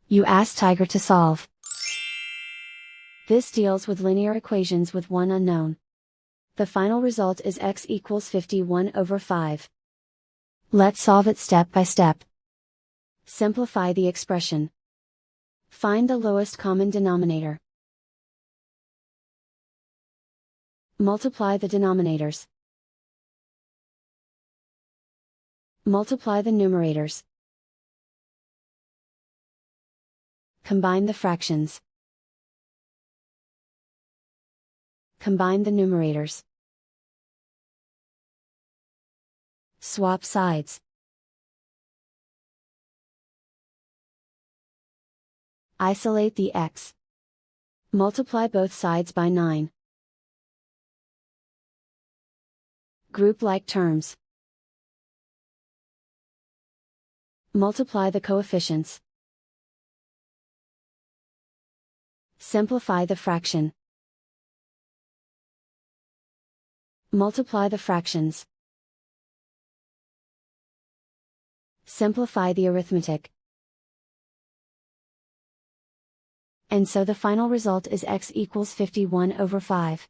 You ask Tiger to solve. This deals with linear equations with one unknown. The final result is x equals 51/5. Let's solve it step by step. Simplify the expression. Find the lowest common denominator. Multiply the denominators. Multiply the numerators. Combine the fractions. Combine the numerators. Swap sides. Isolate the x. Multiply both sides by 9. Group like terms. Multiply the coefficients. Simplify the fraction. Multiply the fractions. Simplify the arithmetic. And so the final result is x equals 51/5.